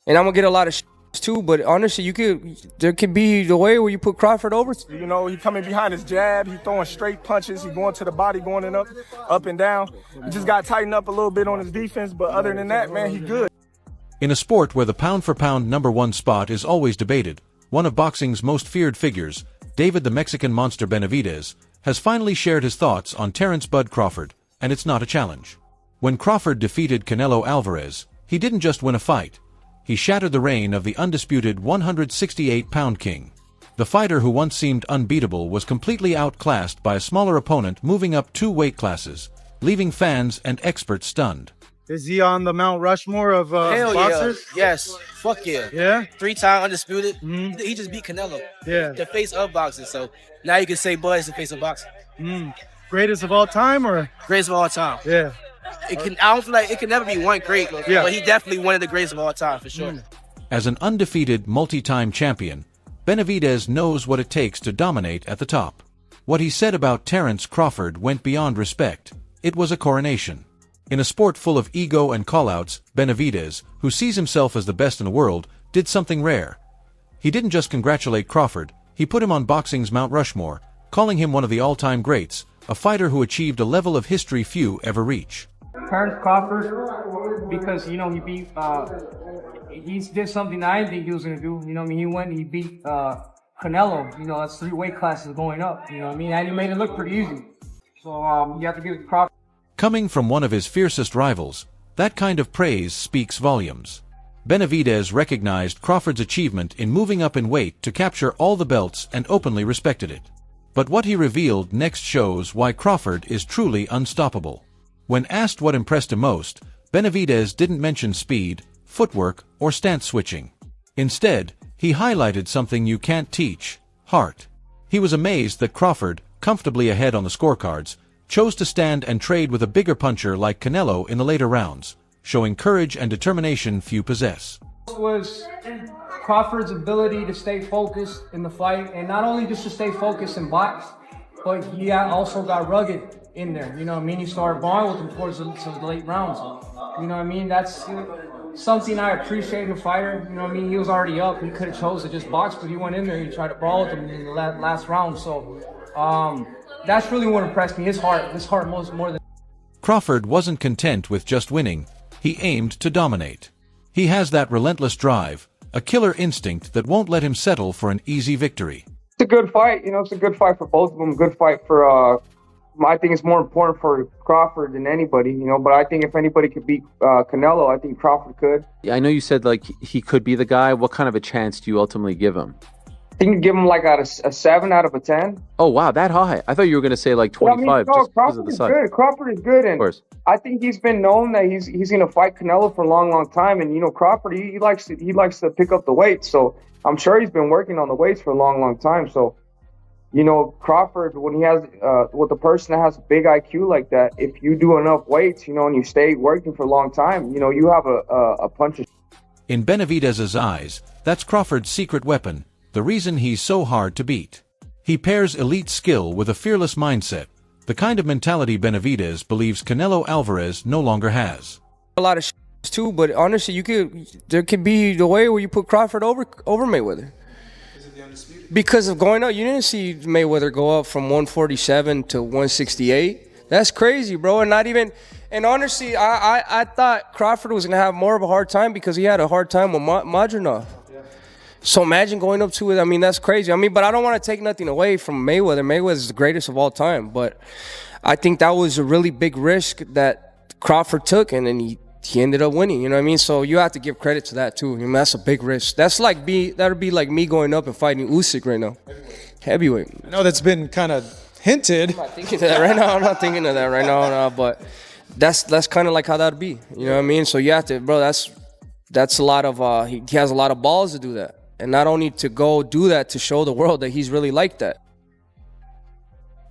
and I'm gonna get a lot of too. But honestly, there could be the way where you put Crawford over. You know, he coming behind his jab, he throwing straight punches, he going to the body, going in up and down. He just got to tighten up a little bit on his defense, but other than that, man, he good. In a sport where the pound-for-pound #1 spot is always debated, one of boxing's most feared figures, David the Mexican Monster Benavidez, has finally shared his thoughts on Terence "Bud" Crawford, and it's not a challenge. When Crawford defeated Canelo Alvarez, he didn't just win a fight. He shattered the reign of the undisputed 168-pound king. The fighter who once seemed unbeatable was completely outclassed by a smaller opponent moving up 2 weight classes, leaving fans and experts stunned. Is he on the Mount Rushmore of Hell boxers? Yeah. Yes. Fuck yeah. Yeah? 3-time undisputed. He just beat Canelo. Yeah. The face of boxing. So now you can say Bud is the face of boxing. Greatest of all time, or? Greatest of all time. Yeah. I don't feel like it can never be one great, but he definitely one of the greatest of all time, for sure. As an undefeated multi-time champion, Benavidez knows what it takes to dominate at the top. What he said about Terence Crawford went beyond respect. It was a coronation. In a sport full of ego and callouts, Benavidez, who sees himself as the best in the world, did something rare. He didn't just congratulate Crawford, he put him on boxing's Mount Rushmore, calling him one of the all-time greats, a fighter who achieved a level of history few ever reach. Terence Crawford, because, you know, he beat, he did something I didn't think he was going to do. You know what I mean? He beat Canelo. You know, that's 3 weight classes going up. You know what I mean? And he made it look pretty easy. So you have to give it to Crawford. Coming from one of his fiercest rivals, that kind of praise speaks volumes. Benavidez recognized Crawford's achievement in moving up in weight to capture all the belts and openly respected it. But what he revealed next shows why Crawford is truly unstoppable. When asked what impressed him most, Benavidez didn't mention speed, footwork, or stance switching. Instead, he highlighted something you can't teach: heart. He was amazed that Crawford, comfortably ahead on the scorecards, chose to stand and trade with a bigger puncher like Canelo in the later rounds, showing courage and determination few possess. Was Crawford's ability to stay focused in the fight, and not only just to stay focused and box, but he also got rugged in there. You know what I mean? He started balling with him towards the late rounds. You know what I mean? That's something I appreciate in a fighter. You know what I mean? He was already up. He could have chose to just box, but he went in there and he tried to brawl with him in the last round. So that's really what impressed me. His heart more than. Crawford wasn't content with just winning. He aimed to dominate. He has that relentless drive, a killer instinct that won't let him settle for an easy victory. It's a good fight. You know, it's a good fight for both of them. Good fight for, I think it's more important for Crawford than anybody, you know, but I think if anybody could beat Canelo, I think Crawford could. Yeah, I know you said, like, he could be the guy. What kind of a chance do you ultimately give him? I think you give him like a 7 out of a 10. Oh, wow, that high. I thought you were going to say like 25. I mean, no, just because of the size. Good. Crawford is good, and I think he's been known that he's going to fight Canelo for a long time. And you know, Crawford he likes to pick up the weight, so I'm sure he's been working on the weights for a long time. So, you know, Crawford, when he has with a person that has a big IQ like that, if you do enough weights, you know, and you stay working for a long time, you know, you have a punch. In Benavidez's eyes, that's Crawford's secret weapon, the reason he's so hard to beat. He pairs elite skill with a fearless mindset, the kind of mentality Benavidez believes Canelo Alvarez no longer has. A lot of too, but honestly, there could be the way where you put Crawford over Mayweather. Because of going up, you didn't see Mayweather go up from 147 to 168. That's crazy, bro. And honestly, I thought Crawford was gonna have more of a hard time because he had a hard time with Madronov. So imagine going up to it. I mean, that's crazy. I mean, but I don't want to take nothing away from Mayweather. Mayweather is the greatest of all time. But I think that was a really big risk that Crawford took, and then he ended up winning. You know what I mean? So you have to give credit to that too. I mean, that's a big risk. That'd be like me going up and fighting Usyk right now, heavyweight. I know that's been kind of hinted. I'm not thinking of that right now. I'm not thinking of that right now. No, but that's kind of like how that'd be. You know what I mean? So you have to, bro. That's a lot of. He has a lot of balls to do that. And not only to go do that to show the world that he's really like that.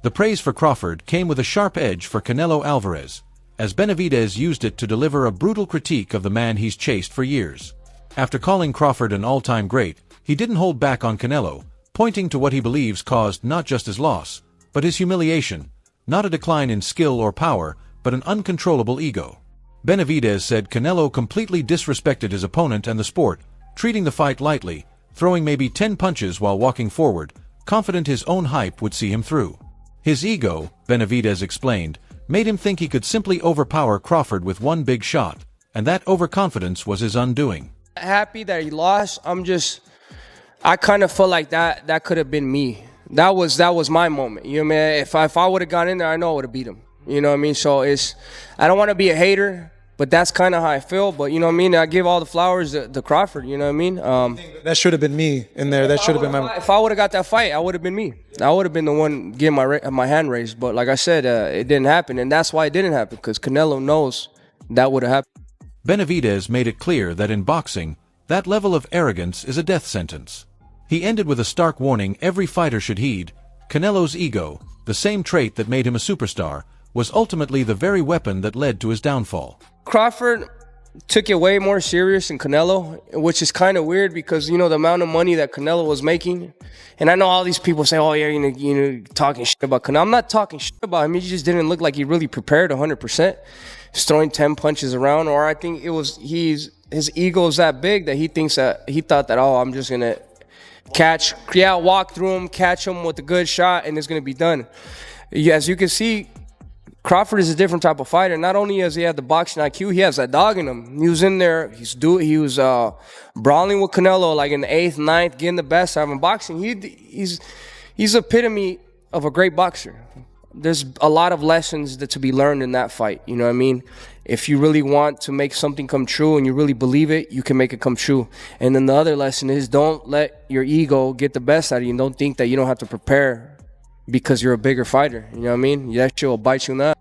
The praise for Crawford came with a sharp edge for Canelo Alvarez, as Benavidez used it to deliver a brutal critique of the man he's chased for years. After calling Crawford an all-time great, he didn't hold back on Canelo, pointing to what he believes caused not just his loss, but his humiliation, not a decline in skill or power, but an uncontrollable ego. Benavidez said Canelo completely disrespected his opponent and the sport, treating the fight lightly, throwing maybe 10 punches while walking forward, confident his own hype would see him through. His ego, Benavidez explained, made him think he could simply overpower Crawford with one big shot, and that overconfidence was his undoing. Happy that he lost. I kind of felt like that could have been me. That was my moment. You know what I mean? If I would have gone in there, I know I would have beat him. You know what I mean? So I don't want to be a hater, but that's kind of how I feel. But you know what I mean? I give all the flowers to Crawford. You know what I mean? That should have been me in there. That should have been my. If I would have got that fight, I would have been me. I would have been the one getting my hand raised. But like I said, it didn't happen, and that's why it didn't happen, because Canelo knows that would have happened. Benavidez made it clear that in boxing, that level of arrogance is a death sentence. He ended with a stark warning every fighter should heed. Canelo's ego, the same trait that made him a superstar, was ultimately the very weapon that led to his downfall. Crawford took it way more serious than Canelo, which is kind of weird because, you know, the amount of money that Canelo was making. And I know all these people say, oh, yeah, you know, talking shit about Canelo. I'm not talking shit about him. He just didn't look like he really prepared 100%. He's throwing 10 punches around, or I think his ego is that big that he thought that, oh, I'm just going to walk through him, catch him with a good shot, and it's going to be done. As you can see, Crawford is a different type of fighter. Not only does he have the boxing IQ, he has that dog in him. He was in there. He was brawling with Canelo like in the 8th, 9th, getting the best out of him. Boxing, he's epitome of a great boxer. There's a lot of lessons to be learned in that fight. You know what I mean? If you really want to make something come true and you really believe it, you can make it come true. And then the other lesson is, don't let your ego get the best out of you, and don't think that you don't have to prepare because you're a bigger fighter. You know what I mean? That shit will bite you in the ass.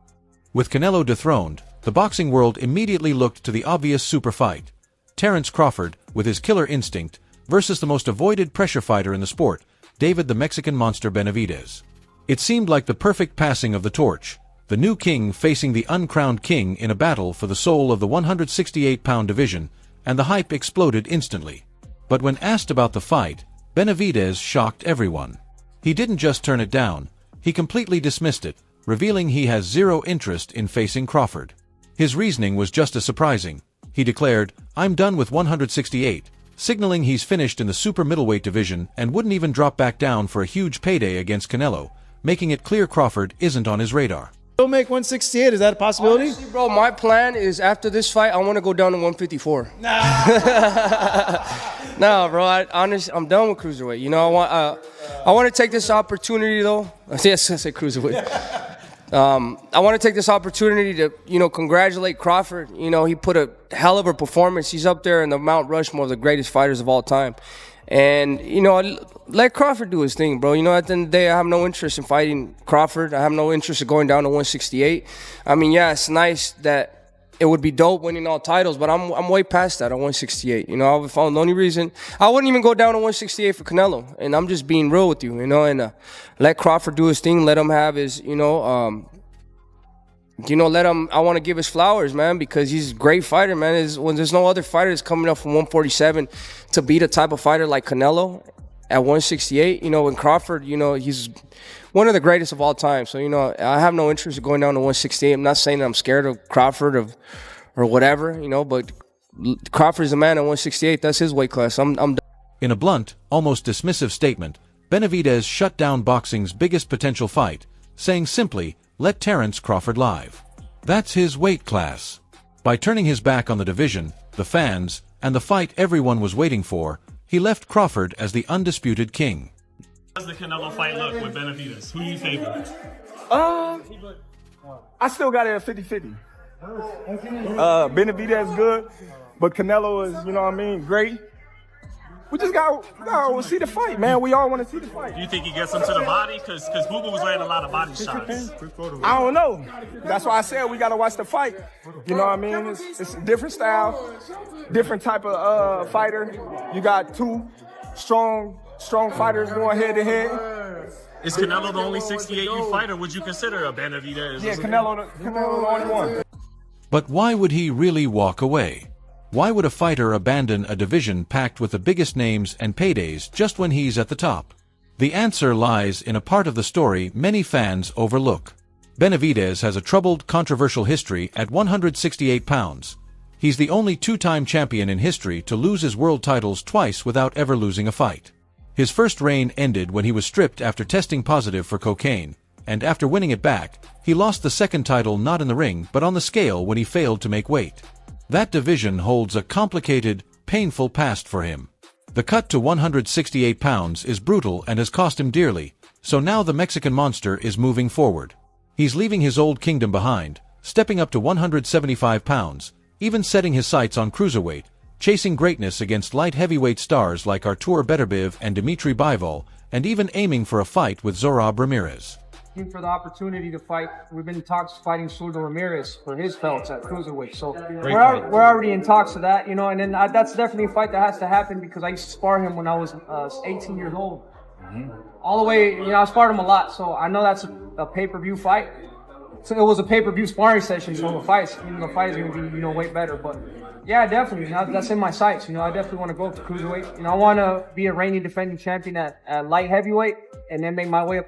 With Canelo dethroned, the boxing world immediately looked to the obvious super fight. Terence Crawford, with his killer instinct, versus the most avoided pressure fighter in the sport, David the Mexican Monster Benavidez. It seemed like the perfect passing of the torch, the new king facing the uncrowned king in a battle for the soul of the 168-pound division, and the hype exploded instantly. But when asked about the fight, Benavidez shocked everyone. He didn't just turn it down, he completely dismissed it, revealing he has zero interest in facing Crawford. His reasoning was just as surprising. He declared, "I'm done with 168, signaling he's finished in the super middleweight division and wouldn't even drop back down for a huge payday against Canelo, making it clear Crawford isn't on his radar. Don't make 168. Is that a possibility? Honestly, bro, my plan is after this fight, I want to go down to 154. Nah, bro. I'm done with cruiserweight. You know, I want to take this opportunity though. Yes, I say cruiserweight. I want to take this opportunity to, you know, congratulate Crawford. You know, he put a hell of a performance. He's up there in the Mount Rushmore of the greatest fighters of all time. And, you know, let Crawford do his thing, bro. You know, at the end of the day, I have no interest in fighting Crawford. I have no interest in going down to 168. I mean, yeah, it's nice that it would be dope winning all titles, but I'm way past that at 168. You know, the only reason I wouldn't even go down to 168 for Canelo. And I'm just being real with you, you know, and let Crawford do his thing. Let him have his, let him, I want to give his flowers, man, because he's a great fighter, man. When there's no other fighter that's coming up from 147 to beat a type of fighter like Canelo at 168, you know, and Crawford, you know, he's one of the greatest of all time. So, you know, I have no interest in going down to 168. I'm not saying that I'm scared of Crawford or whatever, you know, but Crawford's a man at 168. That's his weight class. I'm done. In a blunt, almost dismissive statement, Benavidez shut down boxing's biggest potential fight, saying simply, "Let Terence Crawford live." That's his weight class. By turning his back on the division, the fans, and the fight everyone was waiting for, he left Crawford as the undisputed king. How does the Canelo fight look with Benavidez? Who do you favor? I still got it at 50-50. Benavidez good, but Canelo is, you know what I mean, great. We just got to see the fight, man. We all want to see the fight. Do you think he gets him to the body? Because Booba was landing a lot of body shots. I don't know. That's why I said we got to watch the fight. You know what I mean? It's a different style, different type of fighter. You got two strong fighters going head to head. Is Canelo the only 68 you fight, or would you consider a Benavidez? Yeah, Canelo the only one. But why would he really walk away? Why would a fighter abandon a division packed with the biggest names and paydays just when he's at the top? The answer lies in a part of the story many fans overlook. Benavidez has a troubled, controversial history at 168 pounds. He's the only two-time champion in history to lose his world titles twice without ever losing a fight. His first reign ended when he was stripped after testing positive for cocaine, and after winning it back, he lost the second title not in the ring but on the scale when he failed to make weight. That division holds a complicated, painful past for him. The cut to 168 pounds is brutal and has cost him dearly, so now the Mexican monster is moving forward. He's leaving his old kingdom behind, stepping up to 175 pounds, even setting his sights on cruiserweight, chasing greatness against light heavyweight stars like Artur Beterbiev and Dmitry Bivol, and even aiming for a fight with Zorab Ramirez. For the opportunity to fight, we've been in talks fighting Surdo Ramirez for his belts at cruiserweight. So we're already in talks of that, and then that's definitely a fight that has to happen because I used to spar him when I was 18 years old. All the way, I sparred him a lot, so I know that's a pay-per-view fight. So it was a pay-per-view sparring session, so the fight is going to be, way better. But yeah, definitely, that's in my sights. I definitely want to go up to cruiserweight. I want to be a reigning defending champion at light heavyweight and then make my way up.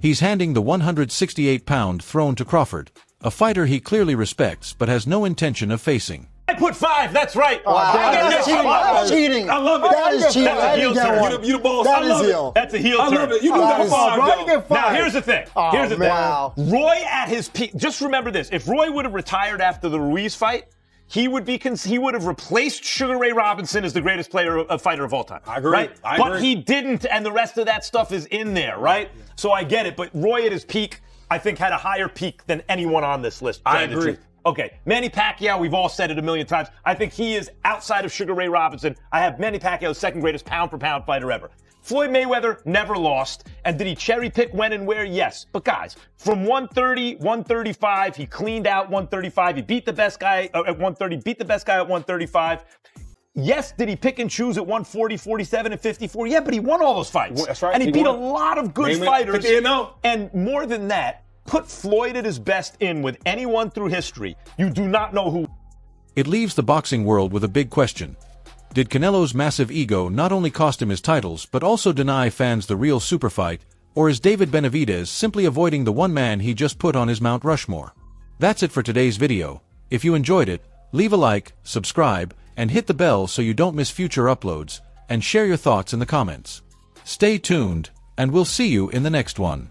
He's handing the 168-pound throne to Crawford, a fighter he clearly respects but has no intention of facing. I put 5. That's right. Wow. That's cheating. I love it. That is cheating. That's a heel turn. You the boss. That I love is heel. it. That's a heel turn. I love it. You do that 5. Now, here's the thing. Here's the thing. Wow. Roy at his peak. Just remember this. If Roy would have retired after the Ruiz fight, he would have replaced Sugar Ray Robinson as the greatest fighter of all time. I agree. Right? I but agree. he didn't, and the rest of that stuff is in there, right? So I get it. But Roy at his peak, I think, had a higher peak than anyone on this list. I agree. Okay, Manny Pacquiao, we've all said it a million times. I think he is, outside of Sugar Ray Robinson, I have Manny Pacquiao's second greatest pound-for-pound fighter ever. Floyd Mayweather never lost. And did he cherry-pick when and where? Yes. But guys, from 130, 135, he cleaned out 135. He beat the best guy at 130, beat the best guy at 135. Yes, did he pick and choose at 140, 47, and 54? Yeah, but he won all those fights. That's right. And he beat a lot of good fighters. No. And more than that, put Floyd at his best with anyone through history. You do not know who. It leaves the boxing world with a big question. Did Canelo's massive ego not only cost him his titles but also deny fans the real super fight, or is David Benavidez simply avoiding the one man he just put on his Mount Rushmore? That's it for today's video. If you enjoyed it, leave a like, subscribe, and hit the bell so you don't miss future uploads, and share your thoughts in the comments. Stay tuned, and we'll see you in the next one.